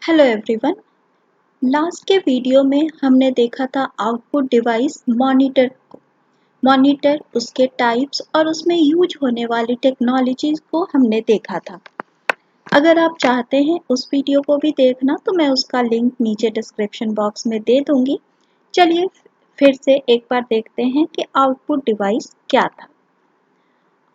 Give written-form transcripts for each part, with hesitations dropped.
Hello everyone. Last के video में हमने देखा था आउटपुट डिवाइस मॉनिटर उसके टाइप्स और उसमें यूज होने वाली टेक्नोलॉजीज को हमने देखा था। अगर आप चाहते हैं उस वीडियो को भी देखना तो मैं उसका लिंक नीचे डिस्क्रिप्शन बॉक्स में दे दूंगी। चलिए फिर से एक बार देखते हैं कि आउटपुट डिवाइस क्या था।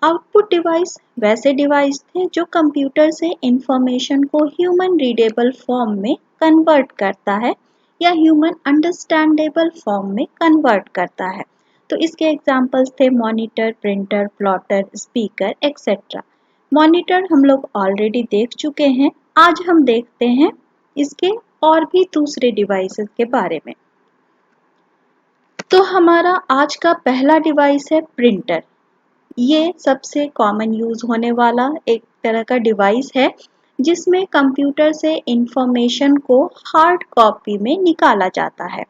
आउटपुट डिवाइस वैसे डिवाइस थे जो कंप्यूटर से इंफॉर्मेशन को ह्यूमन रीडेबल फॉर्म में कन्वर्ट करता है या ह्यूमन अंडरस्टैंडेबल फॉर्म में कन्वर्ट करता है। तो इसके एग्जांपल्स थे monitor, printer, plotter, speaker etcetera. Monitor हम लोग ऑलरेडी देख चुके हैं। आज हम देखते हैं इसके और भी दूसरे डिवाइसेस के बारे में। तो हमारा आज का पहला डिवाइस है प्रिंटर। ये सबसे कॉमन यूज होने वाला एक तरह का डिवाइस है जिसमें कंप्यूटर से इंफॉर्मेशन को हार्ड कॉपी में निकाला जाता है।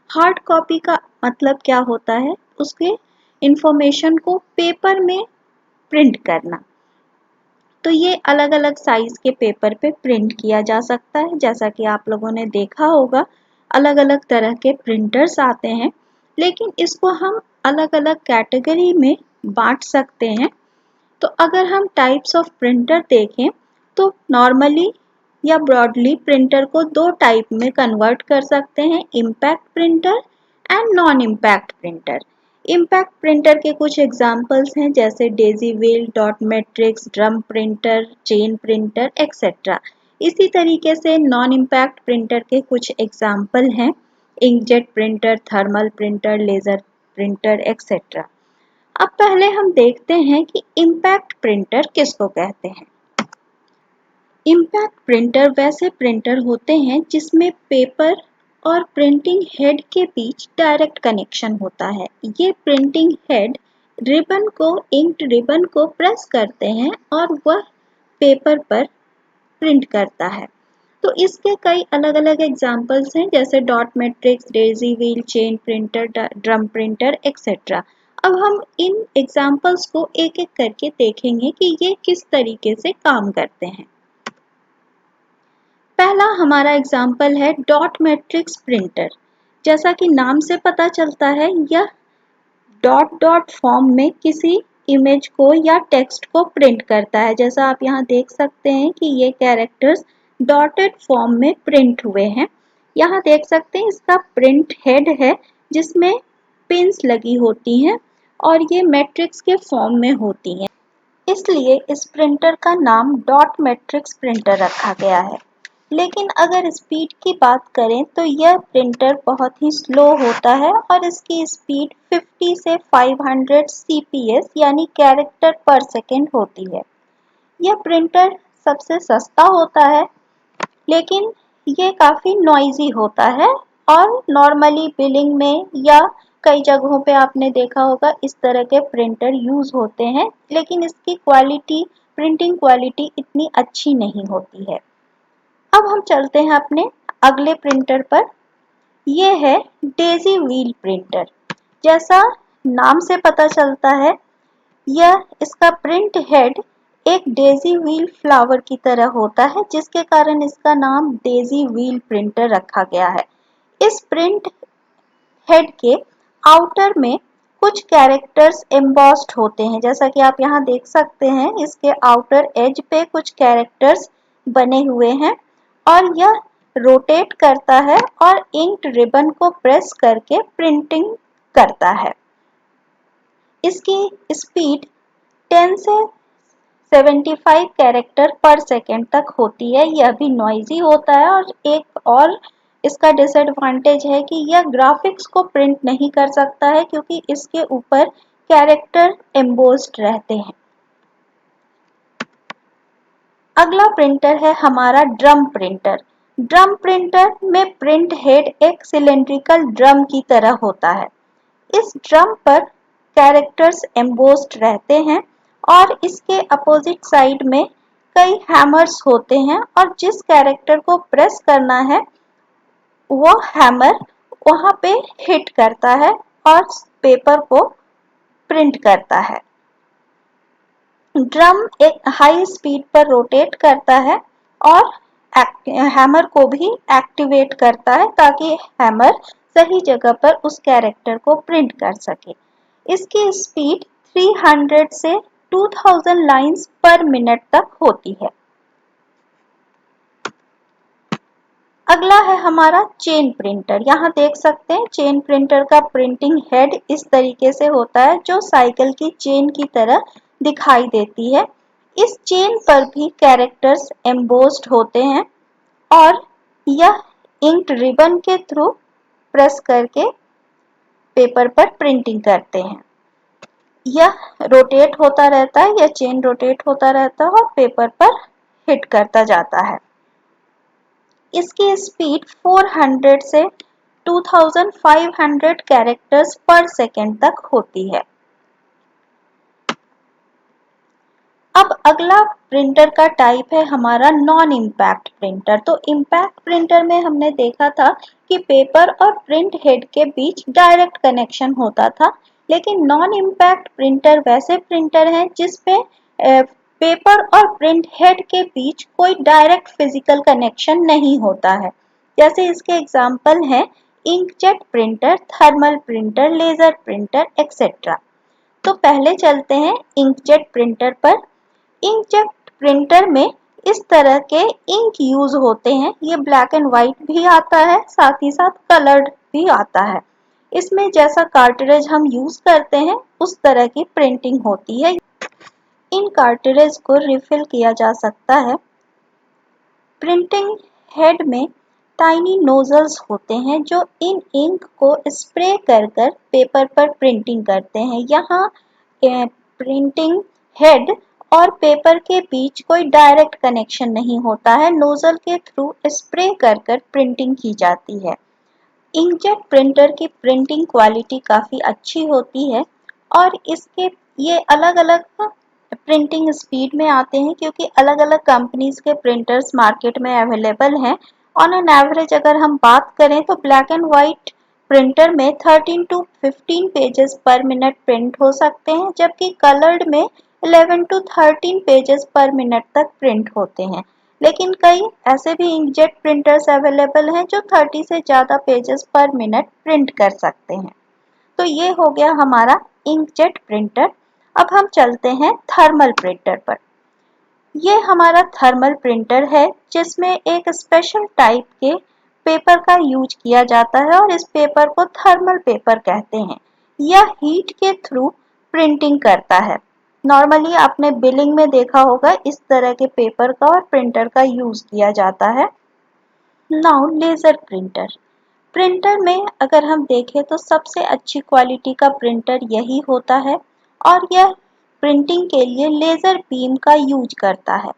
हार्ड कॉपी का मतलब क्या होता है? उसके इंफॉर्मेशन को पेपर में प्रिंट करना। तो ये अलग अलग साइज के पेपर पे प्रिंट किया जा सकता है। जैसा कि आप लोगों ने देखा होगा अलग अलग तरह के प्रिंटर्स आते हैं, लेकिन इसको हम अलग अलग कैटेगरी में बांट सकते हैं। तो अगर हम टाइप्स ऑफ प्रिंटर देखें तो नॉर्मली या ब्रॉडली प्रिंटर को दो टाइप में कन्वर्ट कर सकते हैं, impact printer and non impact printer. Impact printer के कुछ एग्जाम्पल्स हैं जैसे Daisy wheel, dot matrix, drum printer, chain printer etcetera. इसी तरीके से नॉन इम्पैक्ट प्रिंटर के कुछ एग्जाम्पल हैं inkjet printer, thermal printer, laser printer etcetera. अब पहले हम देखते हैं कि इम्पैक्ट प्रिंटर किसको कहते हैं। इम्पैक्ट प्रिंटर वैसे प्रिंटर होते हैं जिसमें पेपर और प्रिंटिंग हेड के बीच डायरेक्ट कनेक्शन होता है। ये प्रिंटिंग हेड इंक्ड रिबन को प्रेस करते हैं और वह पेपर पर प्रिंट करता है। तो इसके कई अलग अलग एग्जाम्पल्स हैं जैसे dot matrix, Daisy wheel, chain printer, drum printer etcetera. अब हम इन एग्जाम्पल्स को एक एक करके देखेंगे कि ये किस तरीके से काम करते हैं। पहला हमारा एग्जाम्पल है डॉट मैट्रिक्स प्रिंटर। जैसा कि नाम से पता चलता है यह डॉट डॉट फॉर्म में किसी इमेज को या टेक्स्ट को प्रिंट करता है। जैसा आप यहाँ देख सकते हैं कि ये कैरेक्टर्स डॉटेड फॉर्म में प्रिंट हुए हैं। यहाँ देख सकते हैं इसका प्रिंट हेड है जिसमें पिन्स लगी होती हैं और ये मैट्रिक्स के फॉर्म में होती हैं, इसलिए इस प्रिंटर का नाम डॉट मैट्रिक्स प्रिंटर रखा गया है। लेकिन अगर स्पीड की बात करें तो यह प्रिंटर बहुत ही स्लो होता है और इसकी स्पीड 50 से 500 CPS यानी कैरेक्टर पर सेकेंड होती है। यह प्रिंटर सबसे सस्ता होता है, लेकिन ये काफ़ी नॉइजी होता है और नॉर्मली बिलिंग में या कई जगहों पे आपने देखा होगा इस तरह के प्रिंटर यूज़ होते हैं, लेकिन इसकी प्रिंटिंग क्वालिटी इतनी अच्छी नहीं होती है। अब हम चलते हैं अपने अगले प्रिंटर पर। यह है डेजी व्हील प्रिंटर। जैसा नाम से पता चलता है यह इसका प्रिंट हेड एक डेजी व्हील फ्लावर की तरह होता है, जिसके कारण इसका नाम डेजी व्हील प्रिंटर रखा गया है। इस प्रिंट हेड के आउटर में कुछ कैरेक्टर्स एम्बॉस्ड होते हैं। जैसा कि आप यहाँ देख सकते हैं इसके आउटर एज पे कुछ कैरेक्टर्स बने हुए हैं और यह रोटेट करता है और इंक्ड रिबन को प्रेस करके प्रिंटिंग करता है। इसकी स्पीड 10 से 75 कैरेक्टर पर सेकेंड तक होती है। यह भी नॉइजी होता है और एक और इसका डिसएडवांटेज है कि यह ग्राफिक्स को प्रिंट नहीं कर सकता है क्योंकि इसके ऊपर कैरेक्टर एम्बोस्ड रहते हैं। अगला प्रिंटर है हमारा ड्रम प्रिंटर। ड्रम प्रिंटर में प्रिंट हेड एक सिलेंड्रिकल ड्रम की तरह होता है। इस ड्रम पर कैरेक्टर्स एम्बोस्ड रहते हैं और इसके अपोजिट साइड में कई हैमर्स होते हैं और जिस कैरेक्टर को प्रेस करना है वो हैमर वहां पे हिट करता है और पेपर को प्रिंट करता है। ड्रम एक हाई स्पीड पर रोटेट करता है और हैमर को भी एक्टिवेट करता है ताकि हैमर सही जगह पर उस कैरेक्टर को प्रिंट कर सके। इसकी स्पीड 300 से 2000 लाइन्स पर मिनट तक होती है। अगला है हमारा चेन प्रिंटर। यहाँ देख सकते हैं चेन प्रिंटर का प्रिंटिंग हेड इस तरीके से होता है जो साइकिल की चेन की तरह दिखाई देती है। इस चेन पर भी कैरेक्टर्स एम्बोस्ड होते हैं और यह इंक रिबन के थ्रू प्रेस करके पेपर पर प्रिंटिंग करते हैं। यह रोटेट होता रहता है, यह चेन रोटेट होता रहता है और पेपर पर हिट करता जाता है। इसकी स्पीड 400 से 2500 कैरेक्टर्स पर सेकेंड तक होती है। अब अगला प्रिंटर का टाइप है हमारा नॉन इम्पैक्ट प्रिंटर। तो इम्पैक्ट प्रिंटर में हमने देखा था कि पेपर और प्रिंट हेड के बीच डायरेक्ट कनेक्शन होता था, लेकिन नॉन इम्पैक्ट प्रिंटर वैसे प्रिंटर हैं जिसपे पेपर और प्रिंट हेड के बीच कोई डायरेक्ट फिजिकल कनेक्शन नहीं होता है। जैसे इसके एग्जाम्पल हैं inkjet printer, thermal printer, laser printer etcetera. तो पहले चलते हैं इंकजेट प्रिंटर पर। इंकजेट प्रिंटर में इस तरह के इंक यूज होते हैं। ये ब्लैक एंड व्हाइट भी आता है, साथ ही साथ कलर्ड भी आता है। इसमें जैसा कार्ट्रिज हम यूज करते हैं उस तरह की प्रिंटिंग होती है। इन कार्ट्रिज को रिफिल किया जा सकता है। प्रिंटिंग हेड में टाइनी नोजल्स होते हैं जो इन इंक को स्प्रे कर कर पेपर पर प्रिंटिंग करते हैं। यहाँ प्रिंटिंग हेड और पेपर के बीच कोई डायरेक्ट कनेक्शन नहीं होता है, नोजल के थ्रू स्प्रे कर कर प्रिंटिंग की जाती है। इंकजेट प्रिंटर की प्रिंटिंग क्वालिटी काफ़ी अच्छी होती है और इसके ये अलग-अलग प्रिंटिंग स्पीड में आते हैं क्योंकि अलग-अलग कंपनीज के प्रिंटर्स मार्केट में अवेलेबल हैं। ऑन एन एवरेज अगर हम बात करें तो ब्लैक एंड वाइट प्रिंटर में 13 to 15 pages per minute print हो सकते हैं, जबकि कलर्ड में 11 टू 13 पेजेस पर मिनट तक प्रिंट होते हैं। लेकिन कई ऐसे भी इंकजेट प्रिंटर्स अवेलेबल हैं जो 30 से ज़्यादा पेजेस पर मिनट प्रिंट कर सकते हैं। तो ये हो गया हमारा इंकजेट प्रिंटर। अब हम चलते हैं थर्मल प्रिंटर पर। ये हमारा थर्मल प्रिंटर है जिसमें एक स्पेशल टाइप के पेपर का यूज किया जाता है और इस पेपर को थर्मल पेपर कहते हैं। यह हीट के थ्रू प्रिंटिंग करता है। नॉर्मली आपने बिलिंग में देखा होगा इस तरह के पेपर का और प्रिंटर का यूज किया जाता है। Now laser printer. प्रिंटर में अगर हम देखें तो सबसे अच्छी क्वालिटी का प्रिंटर यही होता है और यह प्रिंटिंग के लिए लेजर बीम का यूज करता है।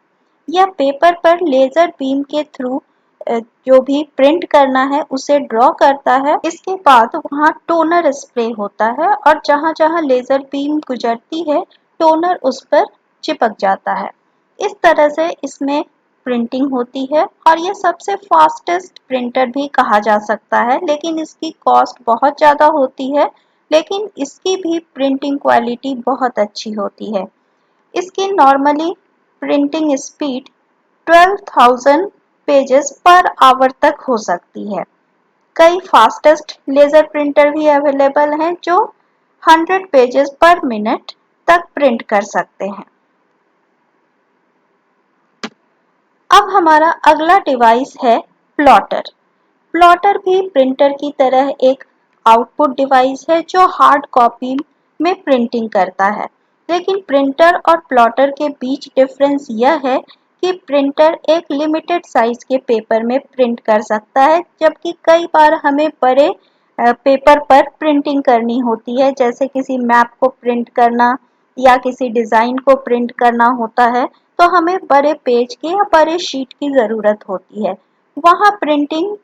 यह पेपर पर लेजर बीम के थ्रू जो भी प्रिंट करना है उसे ड्रॉ करता है। इसके बाद वहाँ टोनर स्प्रे होता है और जहाँ जहाँ लेजर बीम गुजरती है टोनर उस पर चिपक जाता है। इस तरह से इसमें प्रिंटिंग होती है और ये सबसे फास्टेस्ट प्रिंटर भी कहा जा सकता है, लेकिन इसकी कॉस्ट बहुत ज़्यादा होती है, लेकिन इसकी भी प्रिंटिंग क्वालिटी बहुत अच्छी होती है। इसकी normally printing speed 12,000 pages per hour तक हो सकती है। कई फास्टेस्ट लेजर प्रिंटर भी अवेलेबल हैं जो 100 पेजेस पर मिनट तक प्रिंट कर सकते हैं। अब हमारा अगला डिवाइस है प्लॉटर। प्लॉटर भी प्रिंटर की तरह एक आउटपुट डिवाइस है जो हार्ड कॉपी में प्रिंटिंग करता है, लेकिन प्रिंटर और प्लॉटर के बीच डिफरेंस यह है कि प्रिंटर एक लिमिटेड साइज के पेपर में प्रिंट कर सकता है, जबकि कई बार हमें बड़े पेपर पर प्रिंटिंग करनी होती है, जैसे किसी मैप को प्रिंट करना या किसी डिज़ाइन को प्रिंट करना होता है, तो हमें बड़े पेज की या बड़े शीट की ज़रूरत होती है। वहाँ प्रिंटिंग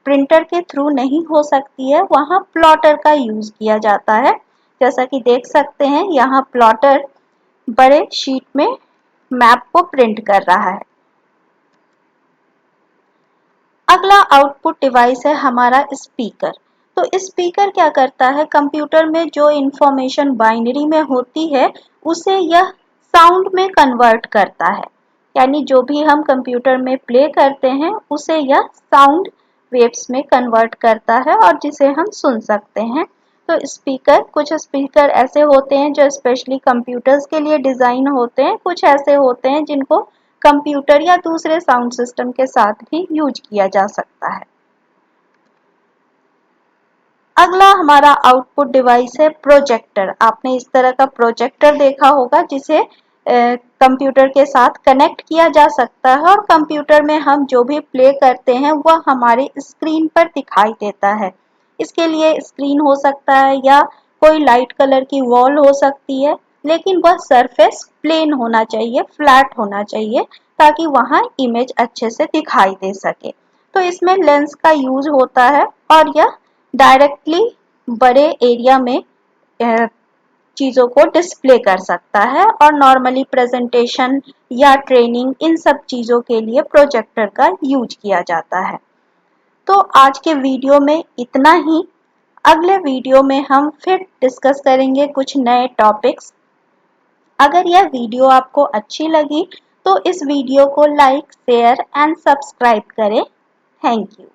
प्रिंटर के थ्रू नहीं हो सकती है, वहाँ प्लॉटर का यूज़ किया जाता है। जैसा कि देख सकते हैं यहाँ प्लॉटर बड़े शीट में मैप को प्रिंट कर रहा है। अगला आउटपुट डिवाइस है हमारा स्पीकर। तो स्पीकर क्या करता है, कंप्यूटर में जो इंफॉर्मेशन बाइनरी में होती है उसे यह साउंड में कन्वर्ट करता है। यानी जो भी हम कंप्यूटर में प्ले करते हैं उसे यह साउंड वेव्स में कन्वर्ट करता है और जिसे हम सुन सकते हैं। तो कुछ स्पीकर ऐसे होते हैं जो स्पेशली कंप्यूटर्स के लिए डिज़ाइन होते हैं, कुछ ऐसे होते हैं जिनको कंप्यूटर या दूसरे साउंड सिस्टम के साथ भी यूज किया जा सकता है। अगला हमारा आउटपुट डिवाइस है प्रोजेक्टर। आपने इस तरह का प्रोजेक्टर देखा होगा जिसे कंप्यूटर के साथ कनेक्ट किया जा सकता है और कंप्यूटर में हम जो भी प्ले करते हैं वह हमारी स्क्रीन पर दिखाई देता है। इसके लिए स्क्रीन हो सकता है या कोई लाइट कलर की वॉल हो सकती है, लेकिन वह सरफेस प्लेन होना चाहिए, फ्लैट होना चाहिए ताकि वहाँ इमेज अच्छे से दिखाई दे सके। तो इसमें लेंस का यूज होता है और यह डायरेक्टली बड़े एरिया में चीज़ों को डिस्प्ले कर सकता है और नॉर्मली प्रेजेंटेशन या ट्रेनिंग इन सब चीज़ों के लिए प्रोजेक्टर का यूज किया जाता है। तो आज के वीडियो में इतना ही। अगले वीडियो में हम फिर डिस्कस करेंगे कुछ नए टॉपिक्स। अगर यह वीडियो आपको अच्छी लगी तो इस वीडियो को लाइक, शेयर एंड सब्सक्राइब करें। Thank you.